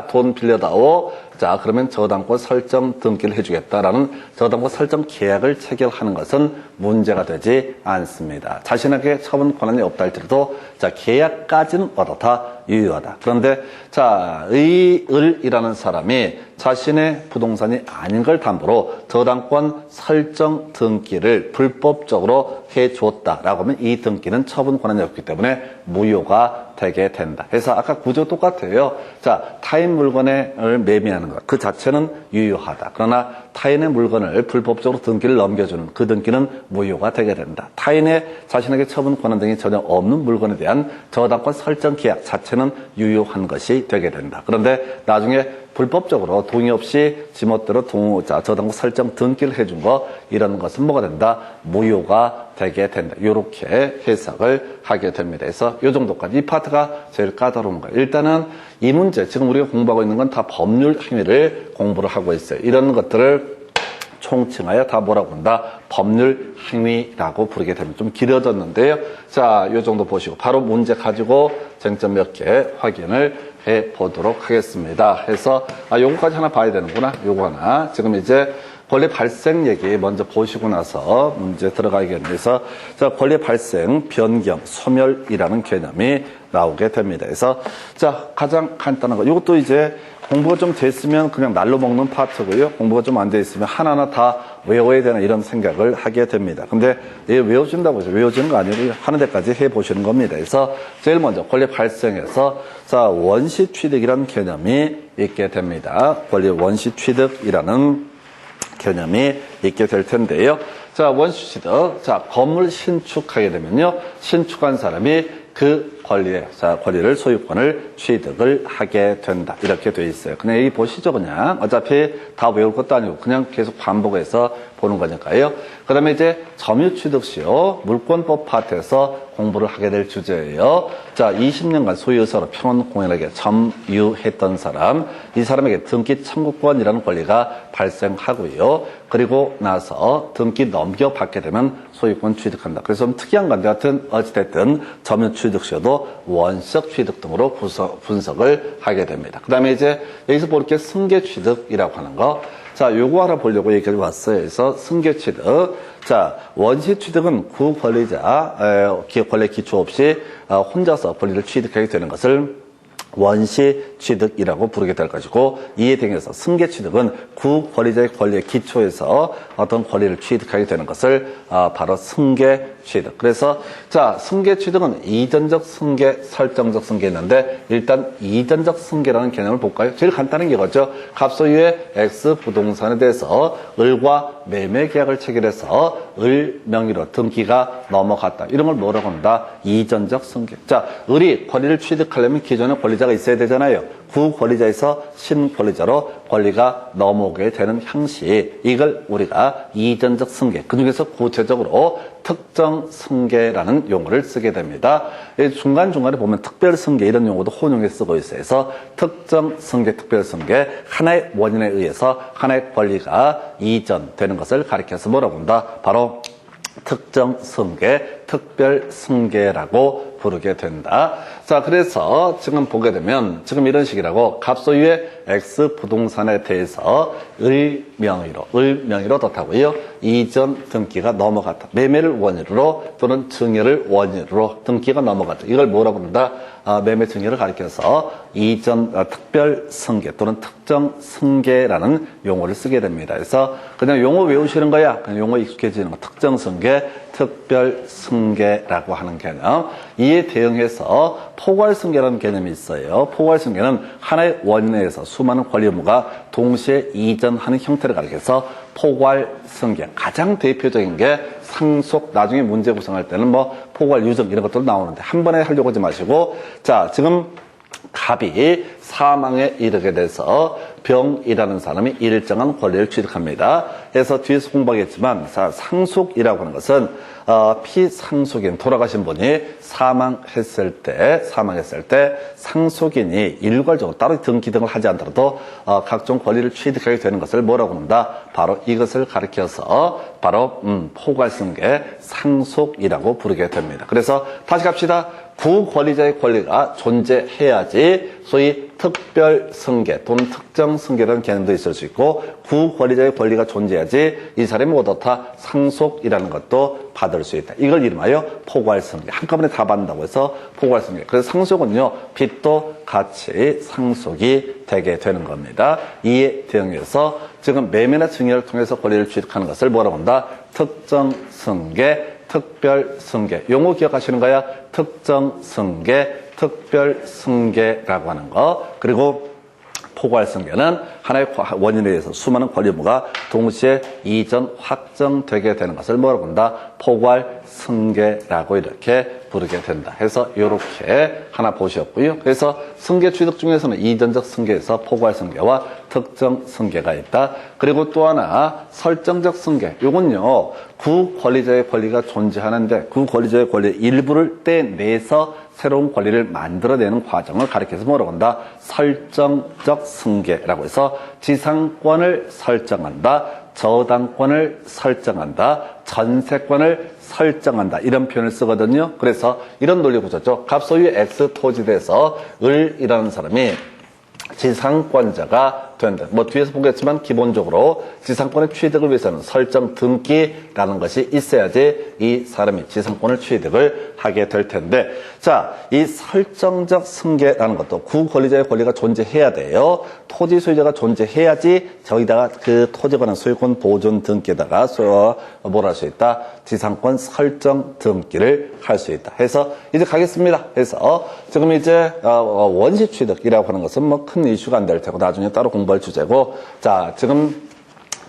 A: 돈 빌려다오. 자, 그러면 저당권 설정 등기를 해주겠다라는 저당권 설정 계약을 체결하는 것은 문제가 되지 않습니다. 자신에게 처분 권한이 없다 할지라도 자, 계약까지는 어떻다? 유효하다. 그런데 자, 을이라는 사람이 자신의 부동산이 아닌 걸 담보로 저당권 설정 등기를 불법적으로 해줬다라고 하면 이 등기는 처분 권한이 없기 때문에 무효가 되게 된다. 그래서 아까 구조 똑같아요. 자, 타인 물건을 매매하는 것, 그 자체는 유효하다. 그러나 타인의 물건을 불법적으로 등기를 넘겨주는 그 등기는 무효가 되게 된다. 타인의 자신에게 처분 권한 등이 전혀 없는 물건에 대한 저당권 설정 계약 자체는 유효한 것이 되게 된다. 그런데 나중에 불법적으로 동의 없이 지멋대로 저당권 설정 등기를 해준 거 이런 것은 뭐가 된다? 무효가 되게 된다. 이렇게 해석을 하게 됩니다. 그래서 이 정도까지 이 파트가 제일 까다로운 거예요. 일단은 이 문제 지금 우리가 공부하고 있는 건 다 법률 행위를 공부를 하고 있어요. 이런 것들을 총칭하여 다 뭐라고 한다? 법률 행위라고 부르게 됩니다. 좀 길어졌는데요. 자, 이 정도 보시고 바로 문제 가지고 쟁점 몇 개 확인을 해 보도록 하겠습니다. 해서 요거까지 하나 봐야 되는구나. 요거 하나. 지금 이제 권리 발생 얘기 먼저 보시고 나서 문제 들어가겠네요. 그래서 자, 권리 발생, 변경, 소멸이라는 개념이 나오게 됩니다. 그래서 자, 가장 간단한 거. 이것도 이제 공부가 좀 됐으면 그냥 날로 먹는 파트고요. 공부가 좀 안 돼 있으면 하나하나 다 외워야 되나 이런 생각을 하게 됩니다. 근데 얘 외워준다고 해서 외워지는 거 아니고 하는 데까지 해보시는 겁니다. 그래서 제일 먼저 권리 발생에서 자, 원시 취득이라는 개념이 있게 됩니다. 권리 원시 취득이라는 개념이 있게 될 텐데요. 자, 원시 취득. 자, 건물 신축하게 되면요. 신축한 사람이 그 권리를 소유권을 취득을 하게 된다. 이렇게 돼 있어요. 그냥 여기 보시죠, 그냥. 어차피 다 외울 것도 아니고 그냥 계속 반복해서 보는 거니까요. 그 다음에 이제 점유취득시효 물권법 파트에서 공부를 하게 될 주제예요. 자, 20년간 소유서로 평온공연하게 점유했던 사람, 이 사람에게 등기 청구권이라는 권리가 발생하고요. 그리고 나서 등기 넘겨받게 되면 소유권 취득한다. 그래서 좀 특이한 건데 하여튼 어찌됐든 점유취득시효도 원적 취득 등으로 분석을 하게 됩니다. 그 다음에 이제 여기서 볼 게 승계취득이라고 하는 거. 자, 요거 알아보려고 얘기를 왔어요. 그래서 승계취득. 자, 원시취득은 구권리자, 권리 기초 없이 혼자서 권리를 취득하게 되는 것을 원시취득이라고 부르게 될 것이고, 이에 대해서 승계취득은 구권리자의 권리의 기초에서 어떤 권리를 취득하게 되는 것을 바로 승계취득. 그래서 자, 승계취득은 이전적 승계, 설정적 승계 있는데 일단 이전적 승계라는 개념을 볼까요? 제일 간단한 게 이거죠. 갑소유의 X 부동산에 대해서 을과 매매 계약을 체결해서 을 명의로 등기가 넘어갔다. 이런 걸 뭐라고 한다? 이전적 승계. 자, 을이 권리를 취득하려면 기존의 권리자가 있어야 되잖아요. 구권리자에서 신권리자로 권리가 넘어오게 되는 형식. 이걸 우리가 이전적 승계. 그 중에서 구체적으로 특정 승계라는 용어를 쓰게 됩니다. 중간중간에 보면 특별 승계 이런 용어도 혼용해 쓰고 있어요. 그래서 특정 승계, 특별 승계, 하나의 원인에 의해서 하나의 권리가 이전되는 것을 가리켜서 뭐라고 한다? 바로 특정 승계, 특별 승계라고 부르게 된다. 자, 그래서 지금 보게 되면 지금 이런 식이라고 갑소유의 X 부동산에 대해서 을 명의로 뒀다고요. 이전 등기가 넘어갔다. 매매를 원인으로 또는 증여를 원인으로 등기가 넘어갔다. 이걸 뭐라고 부른다? 매매 증여를 가리켜서 이전 특별 승계 또는 특정 승계라는 용어를 쓰게 됩니다. 그래서 그냥 용어 외우시는 거야. 그냥 용어 익숙해지는 거. 특정 승계, 특별 승계라고 하는 개념. 이에 대응해서 포괄승계라는 개념이 있어요. 포괄승계는 하나의 원인에서 수많은 권리 의무가 동시에 이전하는 형태를 가리켜서 포괄승계. 가장 대표적인 게 상속, 나중에 문제 구성할 때는 뭐 포괄유정 이런 것들 나오는데 한 번에 하려고 하지 마시고, 자, 지금 갑이 사망에 이르게 돼서 병이라는 사람이 일정한 권리를 취득합니다. 그래서 뒤에서 공부하겠지만 상속이라고 하는 것은 피상속인 돌아가신 분이 사망했을 때 상속인이 일괄적으로 따로 등기 등을 하지 않더라도 각종 권리를 취득하게 되는 것을 뭐라고 합니다. 바로 이것을 가리켜서 바로 포괄승계 상속이라고 부르게 됩니다. 그래서 다시 갑시다. 구권리자의 권리가 존재해야지 소위 특별승계 또는 특정승계라는 개념도 있을 수 있고, 구권리자의 권리가 존재해야지 이 사람이 어떻다? 상속이라는 것도 받을 수 있다. 이걸 이름하여 포괄승계. 한꺼번에 다 받는다고 해서 포괄승계. 그래서 상속은요, 빚도 같이 상속이 되게 되는 겁니다. 이에 대응해서 지금 매매나 증여를 통해서 권리를 취득하는 것을 뭐라고 한다? 특정승계, 특별승계. 용어 기억하시는 거야? 특정승계, 특별승계라고 하는 거. 그리고 포괄승계는 하나의 원인에 의해서 수많은 권리 의무가 동시에 이전 확정되게 되는 것을 뭐라고 한다? 포괄승계라고 이렇게 부르게 된다. 해서 이렇게 하나 보셨고요. 그래서 승계 취득 중에서는 이전적 승계에서 포괄승계와 특정승계가 있다. 그리고 또 하나 설정적 승계. 이건요, 구권리자의 권리가 존재하는데 그 권리자의 권리의 일부를 떼내서 새로운 권리를 만들어내는 과정을 가리켜서 뭐라고 한다? 설정적 승계라고 해서 지상권을 설정한다, 저당권을 설정한다, 전세권을 설정한다, 이런 표현을 쓰거든요. 그래서 이런 논리 구조죠. 갑소유 X 토지대에서 을이라는 사람이 지상권자가 된다. 뭐 뒤에서 보겠지만 기본적으로 지상권의 취득을 위해서는 설정 등기라는 것이 있어야지 이 사람이 지상권을 취득을 하게 될 텐데, 자, 이 설정적 승계라는 것도 구권리자의 권리가 존재해야 돼요. 토지 소유자가 존재해야지 저기다가 그 토지에 관한 소유권 보존 등기에다가 뭘 할 수 있다? 지상권 설정 등기를 할 수 있다. 해서 이제 가겠습니다. 해서 지금 이제 원시 취득이라고 하는 것은 뭐 큰 이슈가 안 될 테고 나중에 따로 공부할 주제고, 자, 지금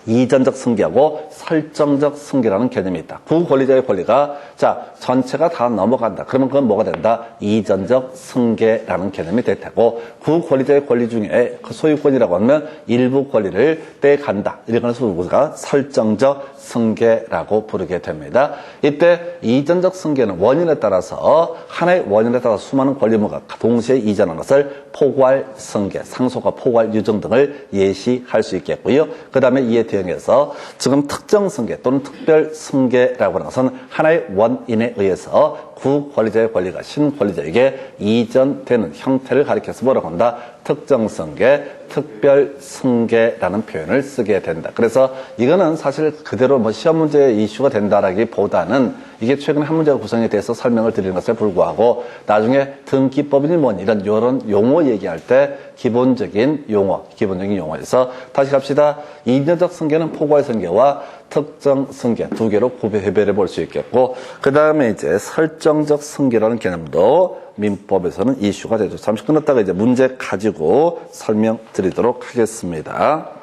A: 이전적 승계하고 설정적 승계라는 개념이 있다. 구권리자의 권리가 자 전체가 다 넘어간다. 그러면 그건 뭐가 된다? 이전적 승계라는 개념이 될 테고 구권리자의 권리 중에 그 소유권이라고 하면 일부 권리를 떼간다. 이런 것을 우리가 설정적 승계라고 부르게 됩니다. 이때 이전적 승계는 원인에 따라서 하나의 원인에 따라서 수많은 권리물과 동시에 이전하는 것을 포괄 승계, 상속과 포괄 유증 등을 예시할 수 있겠고요. 그 다음에 이에 대응해서 지금 특정 승계 또는 특별 승계라고 하는 것은 하나의 원인에 의해서 구권리자의 권리가 신권리자에게 이전되는 형태를 가리켜서 뭐라고 한다? 특정 승계, 특별 승계라는 표현을 쓰게 된다. 그래서 이거는 사실 그대로 뭐 시험 문제 이슈가 된다라기보다는 이게 최근에 한 문제가 구성에 대해서 설명을 드리는 것에 불구하고 나중에 등기법이니 뭐니 이런 용어 얘기할 때 기본적인 용어에서 다시 갑시다. 이전적 승계는 포괄 승계와 특정 승계 두 개로 구별해 볼 수 있겠고 그 다음에 이제 설정적 승계라는 개념도 민법에서는 이슈가 되죠. 잠시 끊었다가 이제 문제 가지고 설명드리도록 하겠습니다.